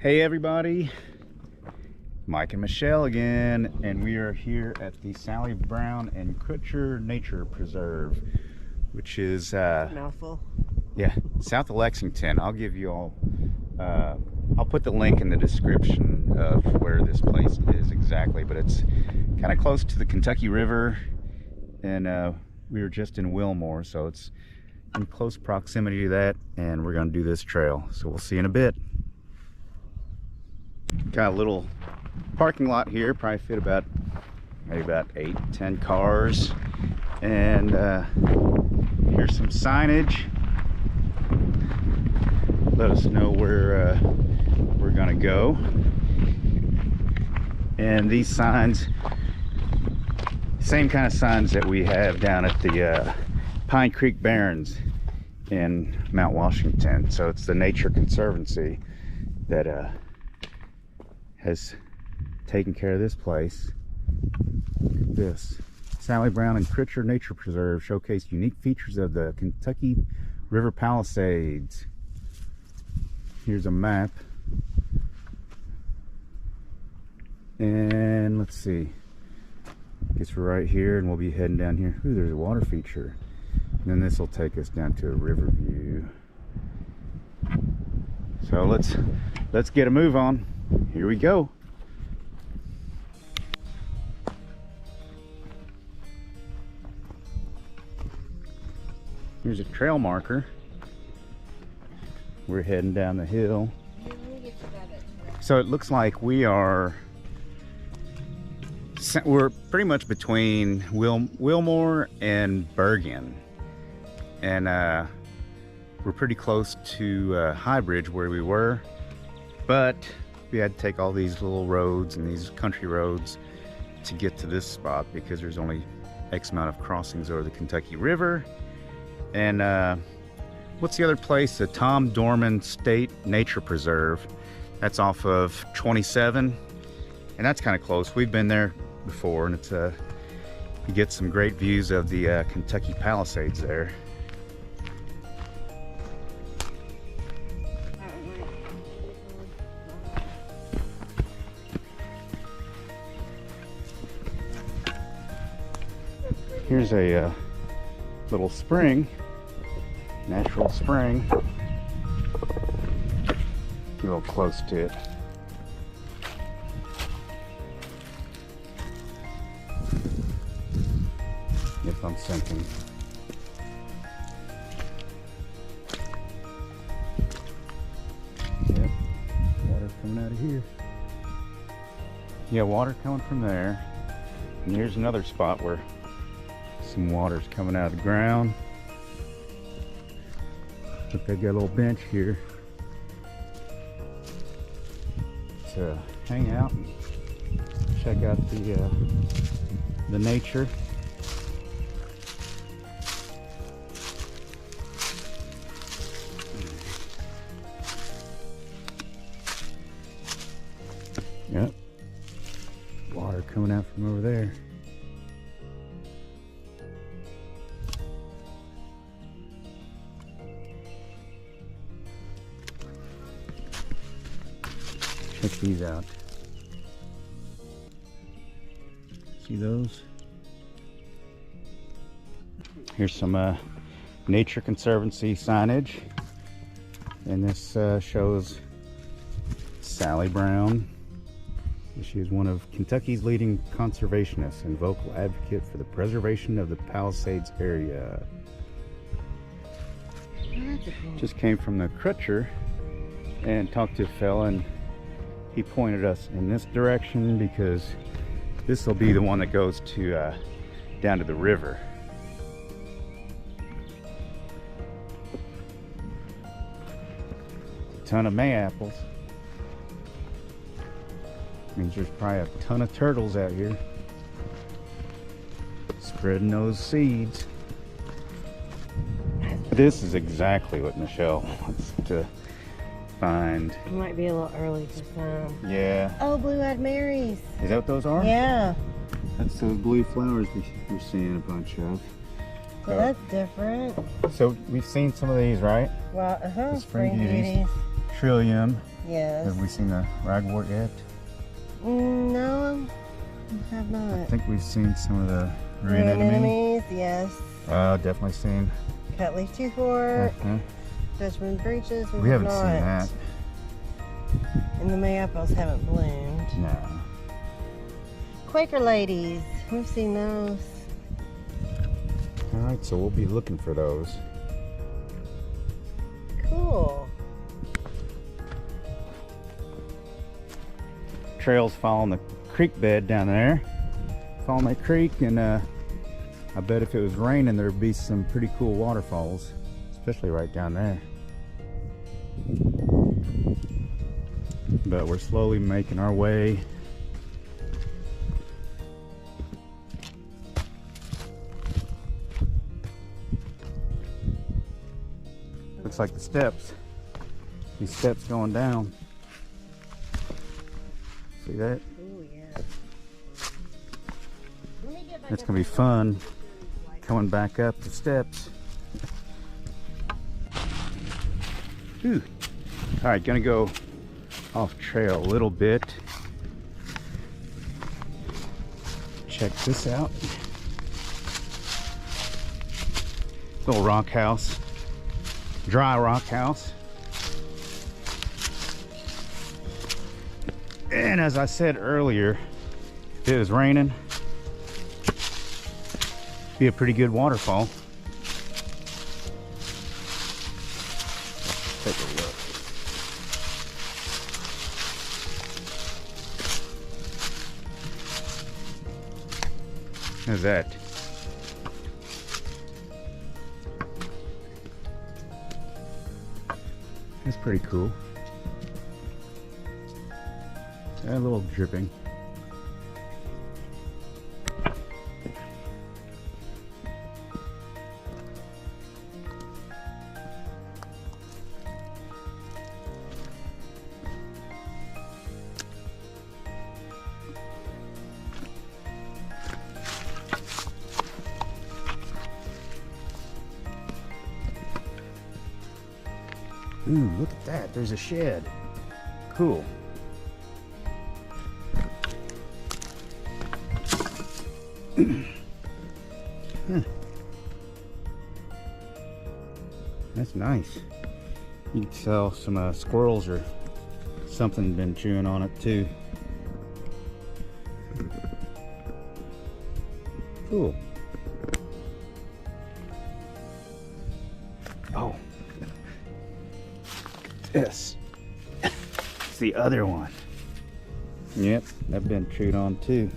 Hey everybody, Mike and Michelle again, and we are here at the Sally Brown and Crutcher Nature Preserve, which is mouthful. Yeah, south of Lexington. I'll give you all I'll put the link in the description of where this place is exactly, but it's kind of close to the Kentucky River, and we were just in Wilmore, so it's in close proximity to that, and we're going to do this trail, so we'll see you in a bit. Got a little parking lot here, probably fit maybe about 8-10 cars, and here's some signage. Let us know where we're gonna go. And these signs, same kind of signs that we have down at the Pine Creek Barrens in Mount Washington. So it's the Nature Conservancy that has taken care of this place. Look at this. Sally Brown and Crutcher Nature Preserve showcase unique features of the Kentucky River Palisades. Here's a map. And let's see. I guess we're right here, and we'll be heading down here. Ooh, there's a water feature. And then this will take us down to a river view. So let's get a move on. Here we go. Here's a trail marker. We're heading down the hill. So it looks like we're pretty much between Wilmore and Burgin, and we're pretty close to High Bridge where we were, but we had to take all these little roads and these country roads to get to this spot because there's only X amount of crossings over the Kentucky River. And what's the other place? The Tom Dorman State Nature Preserve. That's off of 27, and that's kind of close. We've been there before, and it's you get some great views of the Kentucky Palisades there. Here's a little spring, natural spring. Get a little close to it. If I'm sinking. Yep, water coming out of here. Yeah, water coming from there. And here's another spot where some water's coming out of the ground. Look, they got a little bench here to hang out and check out the nature. Yep, water coming out from over there. Check these out. See those? Here's some Nature Conservancy signage, and this shows Sally Brown. She is one of Kentucky's leading conservationists and vocal advocate for the preservation of the Palisades area. Just came from the Crutcher and talked to a fella, and he pointed us in this direction because this will be the one that goes to down to the river. A ton of mayapple. Means there's probably a ton of turtles out here spreading those seeds. This is exactly what Michelle wants to find. It might be a little early for some. Yeah. Oh, blue-eyed Marys. Is that what those are? Yeah. That's those blue flowers we're seeing a bunch of. Well, that's different. So we've seen some of these, right? Well, The spring spring beauties. beauties. Trillium. Yes. Have we seen the ragwort yet? No, I have I not. think we've seen some of the Red red enemy. enemies, yes. Definitely seen. Cutleaf toothwort, Dutchman breeches. We haven't seen that. And the mayaples haven't bloomed. No. Quaker ladies, we've seen those. All right, so we'll be looking for those. Cool. Trails following the creek bed down there. Following that creek, and I bet if it was raining, there'd be some pretty cool waterfalls, especially right down there. But we're slowly making our way. Looks like the steps. These steps going down. See that? Oh yeah. It's gonna be fun coming back up the steps. Ooh. All right, gonna go off trail a little bit. Check this out. Little rock house, dry rock house. And as I said earlier, if it was raining, be a pretty good waterfall. Let's take a look. How's that? That's pretty cool. A little dripping. Ooh, look at that. There's a shed. Cool. That's nice. You can tell some squirrels or something been chewing on it too. Cool. Oh, this. It's the other one. Yep, I've been chewed on too.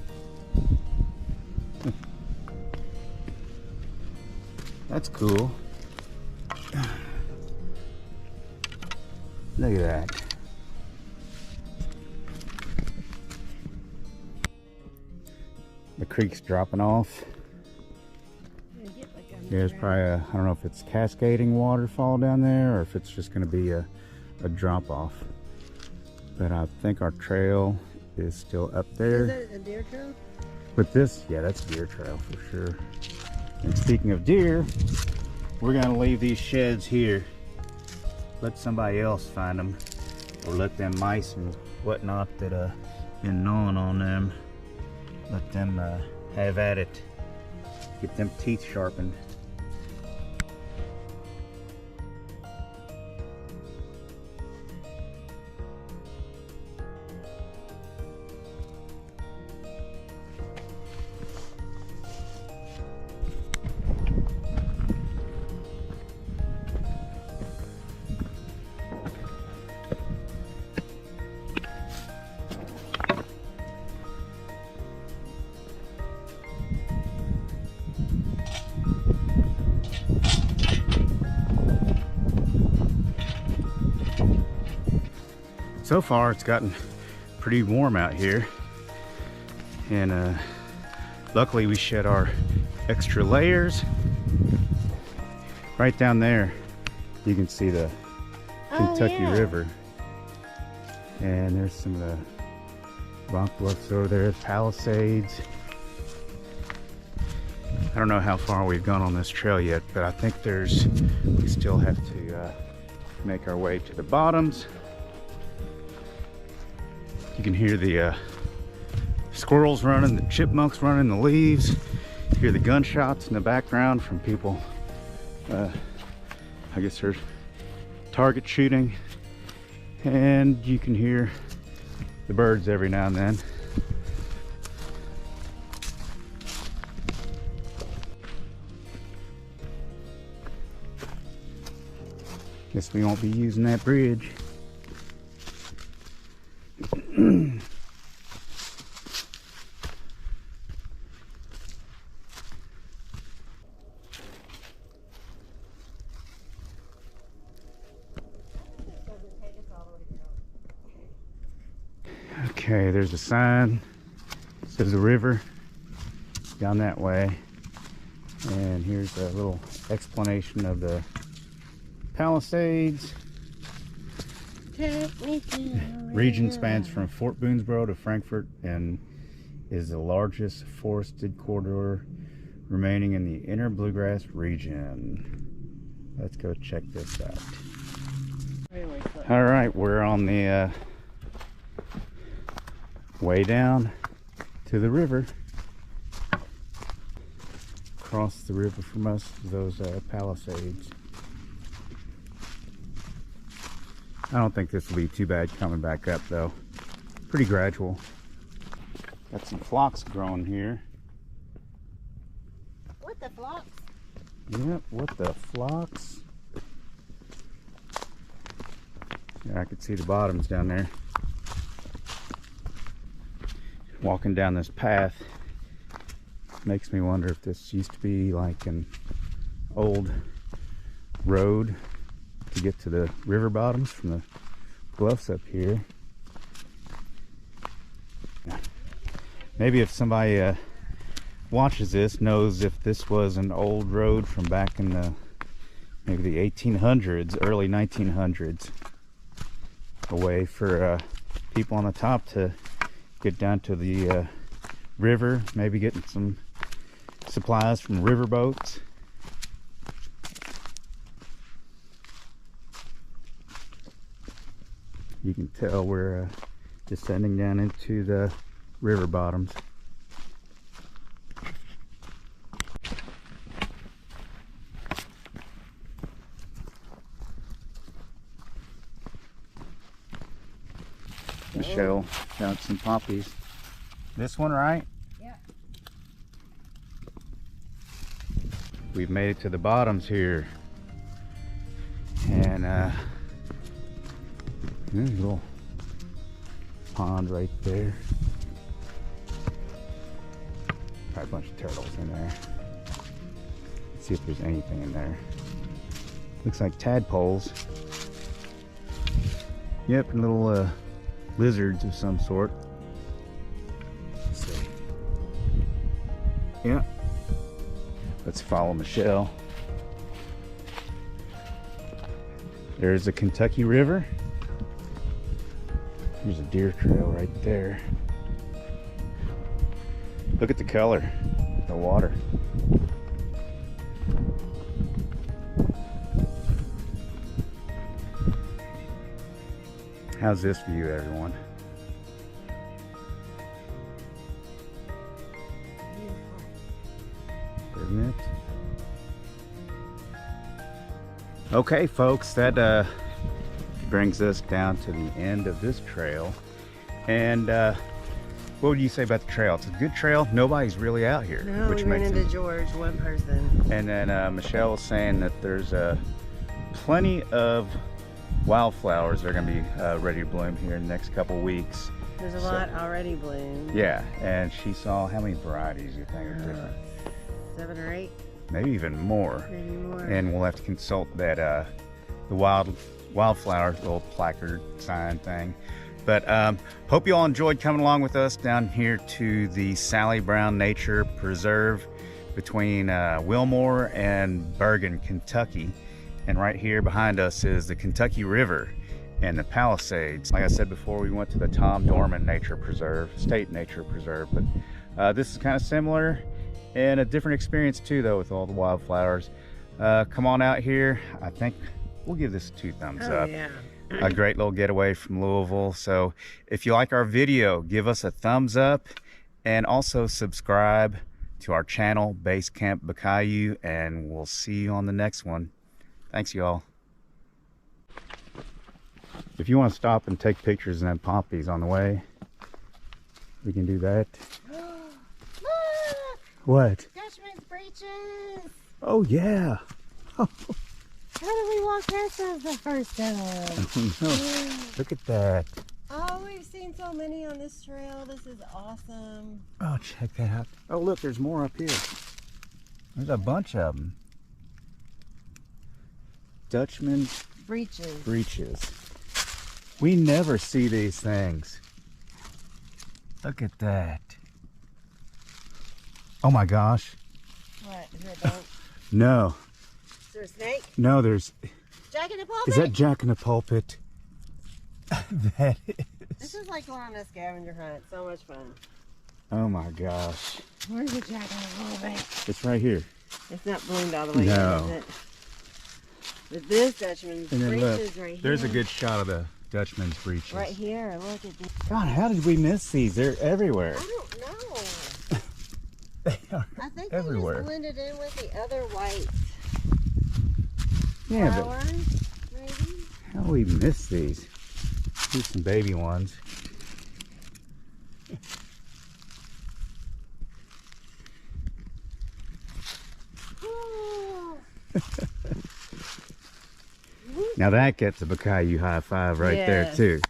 That's cool. Look at that. The creek's dropping off. There's probably a, I don't know if it's cascading waterfall down there or if it's just going to be a drop off. But I think our trail is still up there. Is that a deer trail? But this, yeah, that's deer trail for sure. And speaking of deer, we're gonna leave these sheds here. Let somebody else find them, or let them mice and whatnot that been gnawing on them. Let them have at it. Get them teeth sharpened. So far it's gotten pretty warm out here, and luckily we shed our extra layers. Right down there you can see the Kentucky River, and there's some of the rock bluffs over there, Palisades. I don't know how far we've gone on this trail yet, but I think we still have to make our way to the bottoms. You can hear the squirrels running, the chipmunks running the leaves. You hear the gunshots in the background from people. I guess they're target shooting. And you can hear the birds every now and then. Guess we won't be using that bridge. Okay, there's a sign. It says the river down that way. And here's a little explanation of the Palisades. Region spans from Fort Boonesboro to Frankfort and is the largest forested corridor remaining in the inner bluegrass region. Let's go check this out. All right, we're on the way down to the river. Across the river from us, those Palisades. I don't think this will be too bad coming back up though. Pretty gradual. Got some phlox growing here. What the phlox? Yep, what the phlox? Yeah, I could see the bottoms down there. Walking down this path makes me wonder if this used to be like an old road to get to the river bottoms from the bluffs up here. Maybe if somebody watches this knows if this was an old road from back in the maybe the 1800s, early 1900s, a way for people on the top to get down to the river, maybe getting some supplies from river boats. You can tell we're descending down into the river bottoms. Michelle found some poppies. This one, right? Yeah. We've made it to the bottoms here. And there's a little pond right there. Got a bunch of turtles in there. Let's see if there's anything in there. Looks like tadpoles. Yep, and little lizards of some sort. Let's see. Yeah. Let's follow Michelle. There's the Kentucky River. There's a deer trail right there. Look at the color, the water. How's this view, everyone? Isn't it? Okay, folks, that brings us down to the end of this trail. And what would you say about the trail? It's a good trail. Nobody's really out here. No, which we ran makes into it... George, one person. And then Michelle was saying that there's plenty of wildflowers that are going to be ready to bloom here in the next couple weeks. There's a lot already bloomed. Yeah, and she saw how many varieties you think are different? 7 or 8. Maybe even more. Maybe more. And we'll have to consult that the wildflower little placard sign thing. But hope you all enjoyed coming along with us down here to the Sally Brown Nature Preserve between Wilmore and Burgin, Kentucky. And right here behind us is the Kentucky River and the Palisades. Like I said before, we went to the Tom Dorman Nature Preserve, State Nature Preserve, but this is kind of similar and a different experience too, though, with all the wildflowers. Come on out here. I think we'll give this 2 thumbs up. Yeah. a great little getaway from Louisville. So if you like our video, give us a thumbs up and also subscribe to our channel, Base Camp Bukayu, and we'll see you on the next one. Thanks, y'all. If you want to stop and take pictures and have poppies on the way, we can do that. Look! What? Dutchman's breeches! Oh, yeah. How did we walk past those the first time? No. Look at that. Oh, we've seen so many on this trail. This is awesome. Oh, check that out. Oh, look, there's more up here. There's a bunch of them. Dutchman's breeches. We never see these things. Look at that. Oh my gosh. What? Is there a dog? No. Is there a snake? No, there's... Jack in the pulpit? Is that Jack in the Pulpit? That is. This is like going on a scavenger hunt. So much fun. Oh my gosh. Where's the Jack in the pulpit? It's right here. It's not bloomed all the way No. in, is it? But this Dutchman's And then look, breeches right here. there's a good shot of the Dutchman's breeches. Right here. Look at this. God, how did we miss these? They're everywhere. I don't know. They are I think everywhere. they just blended in with the other white Yeah, flowers, maybe. but how do we miss these? Here's some baby ones. Now that gets a Bukayu high five right there Yes. too.